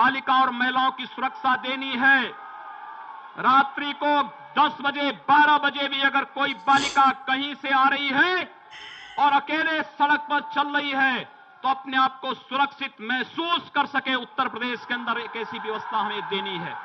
बालिका और महिलाओं की सुरक्षा देनी है। रात्रि को 10 बजे 12 बजे भी अगर कोई बालिका कहीं से आ रही है और अकेले सड़क पर चल रही है तो अपने आप को सुरक्षित महसूस कर सके, उत्तर प्रदेश के अंदर एक ऐसी व्यवस्था हमें देनी है।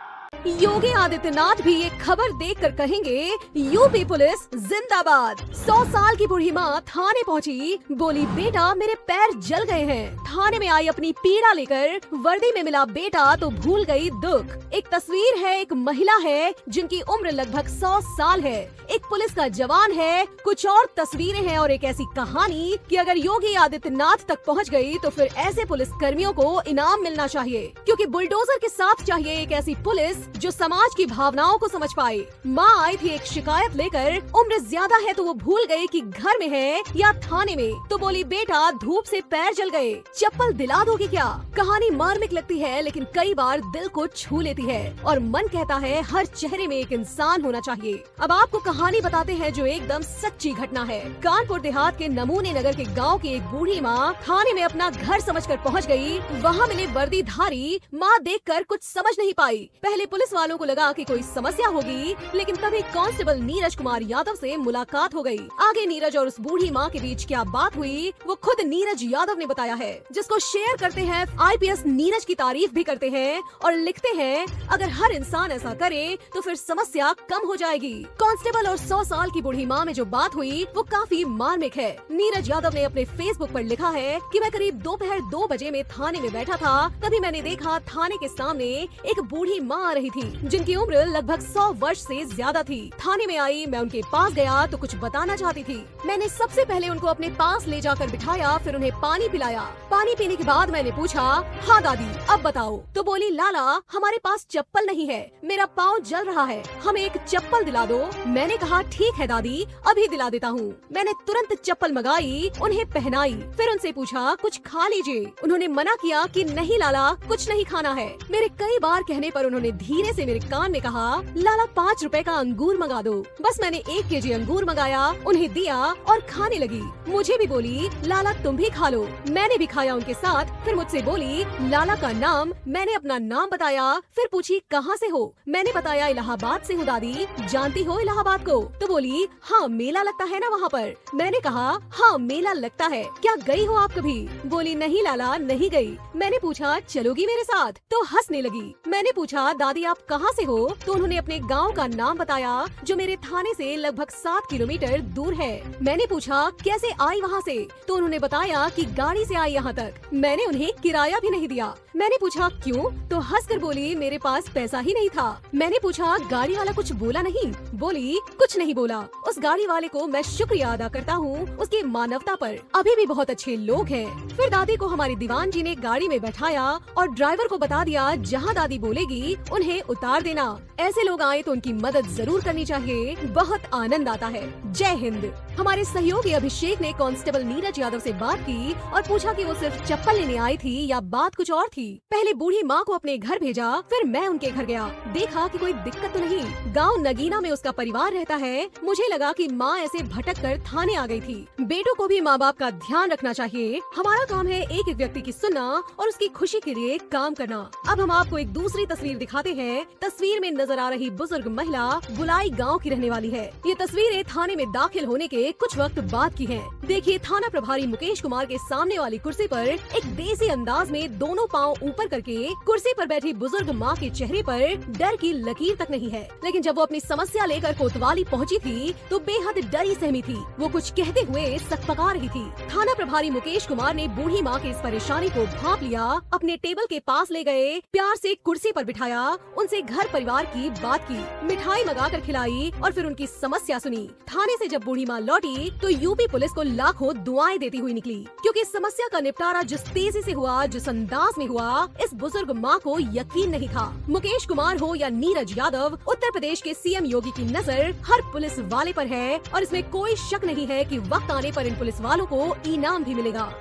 योगी आदित्यनाथ भी ये खबर देखकर कहेंगे, यूपी पुलिस जिंदाबाद। 100 साल की बूढ़ी माँ थाने पहुंची, बोली बेटा मेरे पैर जल गए हैं। थाने में आई अपनी पीड़ा लेकर, वर्दी में मिला बेटा तो भूल गई दुख। एक तस्वीर है, एक महिला है जिनकी उम्र लगभग 100 साल है, एक पुलिस का जवान है, कुछ और तस्वीरें हैं और एक ऐसी कहानी कि अगर योगी आदित्यनाथ तक पहुंच गई तो फिर ऐसे पुलिस कर्मियों को इनाम मिलना चाहिए, क्योंकि बुलडोजर के साथ चाहिए एक ऐसी पुलिस जो समाज की भावनाओं को समझ पाए। माँ आई थी एक शिकायत लेकर, उम्र ज्यादा है तो वो भूल गई कि घर में है या थाने में, तो बोली बेटा धूप से पैर जल गए, चप्पल दिला दोगी क्या। कहानी मार्मिक लगती है लेकिन कई बार दिल को छू लेती है और मन कहता है हर चेहरे में एक इंसान होना चाहिए। अब आपको कहानी बताते हैं जो एकदम सच्ची घटना है। कानपुर देहात के नमूने नगर के गाँव की एक बूढ़ी माँ थाने में अपना घर समझकर पहुँच गयी। वहाँ मिले वर्दीधारी माँ देखकर कुछ समझ नहीं पाई। पहले पुलिस वालों को लगा कि कोई समस्या होगी, लेकिन तभी कांस्टेबल नीरज कुमार यादव से मुलाकात हो गई। आगे नीरज और उस बूढ़ी माँ के बीच क्या बात हुई वो खुद नीरज यादव ने बताया है, जिसको शेयर करते हैं। आईपीएस नीरज की तारीफ भी करते हैं और लिखते हैं अगर हर इंसान ऐसा करे तो फिर समस्या कम हो जाएगी। कांस्टेबल और 100 साल की बूढ़ी माँ में जो बात हुई वो काफी मार्मिक है। नीरज यादव ने अपने फेसबुक पर लिखा है कि मैं करीब दोपहर 2 बजे में थाने में बैठा था, तभी मैंने देखा थाने के सामने एक बूढ़ी माँ आ रही थी जिनकी उम्र लगभग 100 वर्ष से ज्यादा थी। थाने में आई, मैं उनके पास गया तो कुछ बताना चाहती थी। मैंने सबसे पहले उनको अपने पास ले जाकर बिठाया, फिर उन्हें पानी पिलाया। पानी पीने के बाद मैंने पूछा, हाँ दादी अब बताओ। तो बोली लाला हमारे पास चप्पल नहीं है, मेरा पाँव जल रहा है, हमें एक चप्पल दिला दो। मैंने कहा ठीक है दादी अभी दिला देता हूँ। मैंने तुरंत चप्पल मंगाई, उन्हें पहनाई, फिर उनसे पूछा कुछ खा लीजिए। उन्होंने मना किया कि नहीं लाला कुछ नहीं खाना है। मेरे कई बार कहने पर उन्होंने धीरे से मेरे कान में कहा लाला 5 रुपए का अंगूर मंगा दो। बस मैंने 1 केजी अंगूर मंगाया, उन्हें दिया और खाने लगी। मुझे भी बोली लाला तुम भी खा लो। मैंने भी खाया उनके साथ। फिर मुझसे बोली लाला का नाम। मैंने अपना नाम बताया। फिर पूछी कहाँ से हो। मैंने बताया इलाहाबाद से हूँ दादी, जानती हो इलाहाबाद को। तो बोली हाँ मेला लगता है ना वहाँ पर। मैंने कहा हाँ मेला लगता है, क्या गई हो आप कभी। बोली नहीं लाला नहीं गई। मैंने पूछा चलोगी मेरे साथ, तो हंसने लगी। मैंने पूछा दादी आप कहाँ से हो, तो उन्होंने अपने गांव का नाम बताया जो मेरे थाने से लगभग 7 किलोमीटर दूर है। मैंने पूछा कैसे आई वहाँ से, तो उन्होंने बताया कि गाड़ी से आई यहाँ तक। मैंने उन्हें किराया भी नहीं दिया। मैंने पूछा क्यों, तो हंसकर बोली मेरे पास पैसा ही नहीं था। मैंने पूछा गाड़ी वाला कुछ बोला नहीं। बोली कुछ नहीं बोला। उस गाड़ी वाले को मैं शुक्रिया अदा करता हूँ उसकी मानवता पर, अभी भी बहुत अच्छे लोग हैं। फिर दादी को हमारे दीवान जी ने गाड़ी में बैठाया और ड्राइवर को बता दिया जहाँ दादी बोलेगी उन्हें उतार देना। ऐसे लोग आए तो उनकी मदद जरूर करनी चाहिए। बहुत आनंद आता है। जय हिंद। हमारे सहयोगी अभिषेक ने कांस्टेबल नीरज यादव से बात की और पूछा कि वो सिर्फ चप्पल लेने आई थी या बात कुछ और थी। पहले बूढ़ी माँ को अपने घर भेजा, फिर मैं उनके घर गया, देखा कि कोई दिक्कत तो नहीं। गांव नगीना में उसका परिवार रहता है। मुझे लगा कि माँ ऐसे भटक कर थाने आ गई थी। बेटों को भी माँ बाप का ध्यान रखना चाहिए। हमारा काम है एक एक व्यक्ति की सुनना और उसकी खुशी के लिए काम करना। अब हम आपको एक दूसरी तस्वीर दिखाते हैं। तस्वीर में नजर आ रही बुजुर्ग महिला बुलाई गाँव की रहने वाली है। ये तस्वीरें थाने में दाखिल होने के कुछ वक्त बाद की हैं। देखिए थाना प्रभारी मुकेश कुमार के सामने वाली कुर्सी पर एक देसी अंदाज में दोनों पांव ऊपर करके कुर्सी पर बैठी बुजुर्ग माँ के चेहरे पर डर की लकीर तक नहीं है। लेकिन जब वो अपनी समस्या लेकर कोतवाली पहुँची थी तो बेहद डरी सहमी थी। वो कुछ कहते हुए सकपका रही थी। थाना प्रभारी मुकेश कुमार ने बूढ़ी माँ की इस परेशानी को भांप लिया, अपने टेबल के पास ले गए, प्यार से कुर्सी पर बिठाया, उनसे घर परिवार की बात की, मिठाई मंगा कर खिलाई और फिर उनकी समस्या सुनी। थाने से जब बूढ़ी माँ लौटी तो यूपी पुलिस को लाखों दुआएं देती हुई निकली, क्योंकि इस समस्या का निपटारा जिस तेजी से हुआ, जिस अंदाज में हुआ, इस बुजुर्ग माँ को यकीन नहीं था। मुकेश कुमार हो या नीरज यादव, उत्तर प्रदेश के सीएम योगी की नजर हर पुलिस वाले पर है और इसमें कोई शक नहीं है कि वक्त आने पर इन पुलिस वालों को इनाम भी मिलेगा।